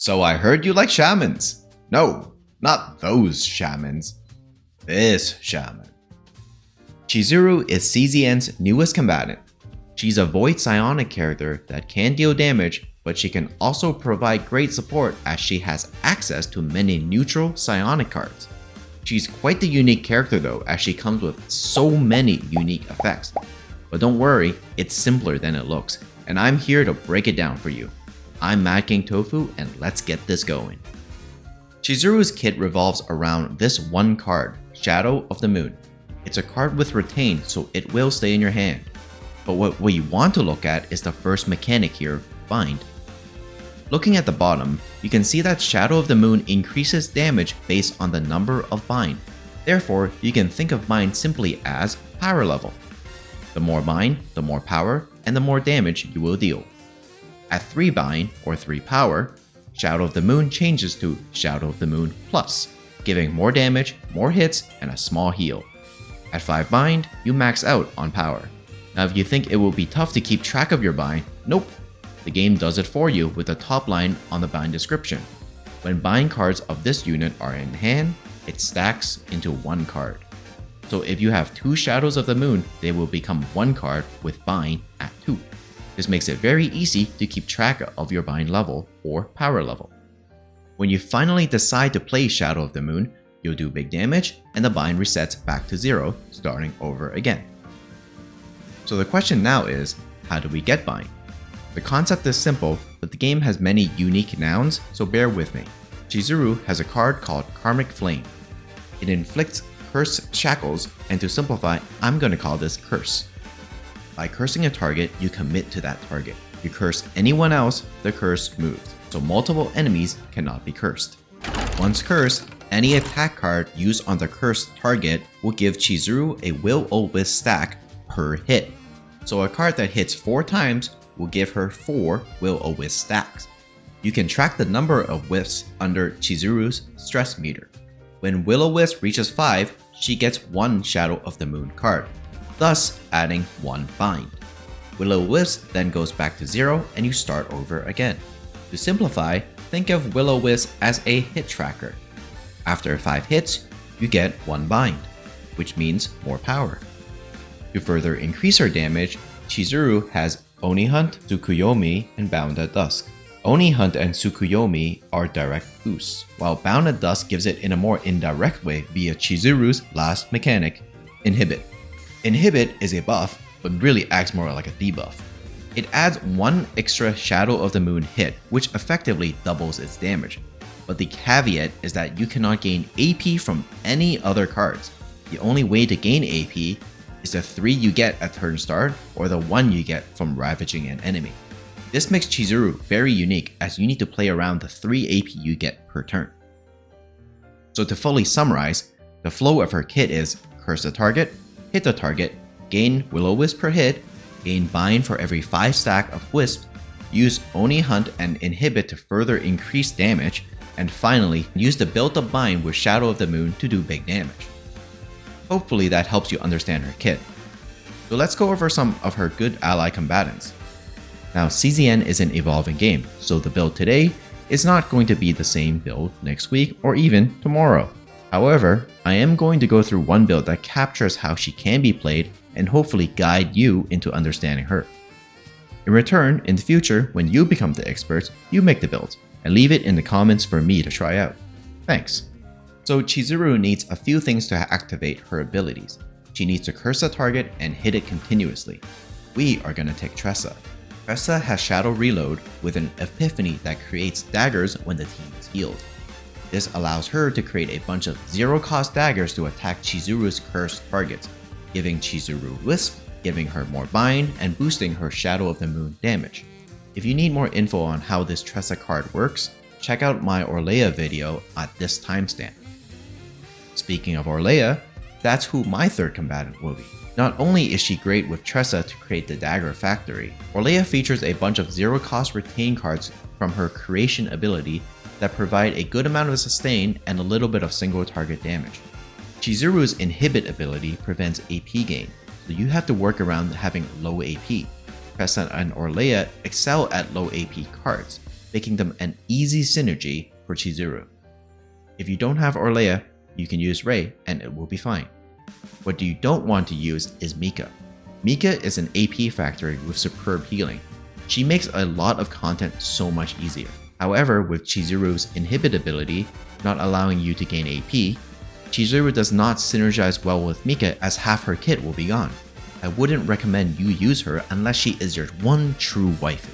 So I heard you like shamans. No, not those shamans. This shaman. Chizuru is CZN's newest combatant. She's a void psionic character that can deal damage, but she can also provide great support as she has access to many neutral psionic cards. She's quite the unique character though, as she comes with so many unique effects. But don't worry, it's simpler than it looks, and I'm here to break it down for you. I'm Mad King Tofu, and let's get this going. Chizuru's kit revolves around this one card, Shadow of the Moon. It's a card with retain, so it will stay in your hand. But what we want to look at is the first mechanic here, Bind. Looking at the bottom, you can see that Shadow of the Moon increases damage based on the number of Bind. Therefore, you can think of Bind simply as power level. The more Bind, the more power, and the more damage you will deal. At 3 Bind, or 3 power, Shadow of the Moon changes to Shadow of the Moon Plus, giving more damage, more hits, and a small heal. At 5 Bind, you max out on power. Now if you think it will be tough to keep track of your bind, nope. The game does it for you with the top line on the bind description. When bind cards of this unit are in hand, it stacks into 1 card. So if you have 2 Shadows of the Moon, they will become 1 card with bind at 2. This makes it very easy to keep track of your bind level or power level. When you finally decide to play Shadow of the Moon, you'll do big damage and the bind resets back to 0, starting over again. So the question now is, how do we get bind? The concept is simple, but the game has many unique nouns, so bear with me. Chizuru has a card called Karmic Flame. It inflicts curse shackles, and to simplify, I'm going to call this curse. By cursing a target, you commit to that target. You curse anyone else, the curse moves, so multiple enemies cannot be cursed. Once cursed, any attack card used on the cursed target will give Chizuru a Will-O-Wisp stack per hit. So a card that hits 4 times will give her 4 Will-O-Wisp stacks. You can track the number of wisps under Chizuru's stress meter. When Will-O-Wisp reaches 5, she gets 1 Shadow of the Moon card, thus adding 1 bind. Will-O-Wisp then goes back to 0 and you start over again. To simplify, think of Will-O-Wisp as a hit tracker. After 5 hits, you get 1 bind, which means more power. To further increase her damage, Chizuru has Oni Hunt, Tsukuyomi, and Bound at Dusk. Oni Hunt and Tsukuyomi are direct boosts, while Bound at Dusk gives it in a more indirect way via Chizuru's last mechanic, Inhibit. Inhibit is a buff, but really acts more like a debuff. It adds 1 extra Shadow of the Moon hit, which effectively doubles its damage. But the caveat is that you cannot gain AP from any other cards. The only way to gain AP is the 3 you get at turn start or the 1 you get from ravaging an enemy. This makes Chizuru very unique as you need to play around the 3 AP you get per turn. So to fully summarize, the flow of her kit is curse the target, hit the target, gain Will-O-Wisp per hit, gain bind for every 5 stack of wisps, use Oni Hunt and Inhibit to further increase damage, and finally use the built-up bind with Shadow of the Moon to do big damage. Hopefully that helps you understand her kit. So let's go over some of her good ally combatants. Now CZN is an evolving game, so the build today is not going to be the same build next week or even tomorrow. However, I am going to go through one build that captures how she can be played and hopefully guide you into understanding her. In return, in the future, when you become the expert, you make the build and leave it in the comments for me to try out. Thanks. So Chizuru needs a few things to activate her abilities. She needs to curse a target and hit it continuously. We are going to take Tressa. Tressa has Shadow Reload with an epiphany that creates daggers when the team is healed. This allows her to create a bunch of 0-cost daggers to attack Chizuru's cursed targets, giving Chizuru Wisp, giving her more bind, and boosting her Shadow of the Moon damage. If you need more info on how this Tressa card works, check out my Orlea video at this timestamp. Speaking of Orlea, that's who my third combatant will be. Not only is she great with Tressa to create the Dagger Factory, Orlea features a bunch of 0-cost retain cards from her creation ability that provide a good amount of sustain and a little bit of single target damage. Chizuru's Inhibit ability prevents AP gain, so you have to work around having low AP. Tressa and Orlea excel at low AP cards, making them an easy synergy for Chizuru. If you don't have Orlea, you can use Rei and it will be fine. What you don't want to use is Mika. Mika is an AP factory with superb healing. She makes a lot of content so much easier. However, with Chizuru's inhibitability not allowing you to gain AP, Chizuru does not synergize well with Mika as half her kit will be gone. I wouldn't recommend you use her unless she is your one true waifu.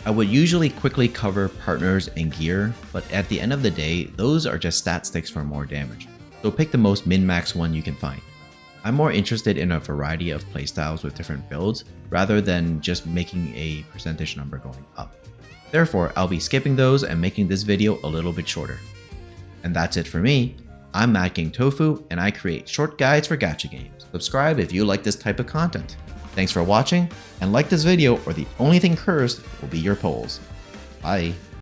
I would usually quickly cover partners and gear, but at the end of the day, those are just stat sticks for more damage. So pick the most min-max one you can find. I'm more interested in a variety of playstyles with different builds, rather than just making a percentage number going up. Therefore, I'll be skipping those and making this video a little bit shorter. And that's it for me. I'm Mad King Tofu, and I create short guides for gacha games. Subscribe if you like this type of content. Thanks for watching, and like this video or the only thing cursed will be your polls. Bye.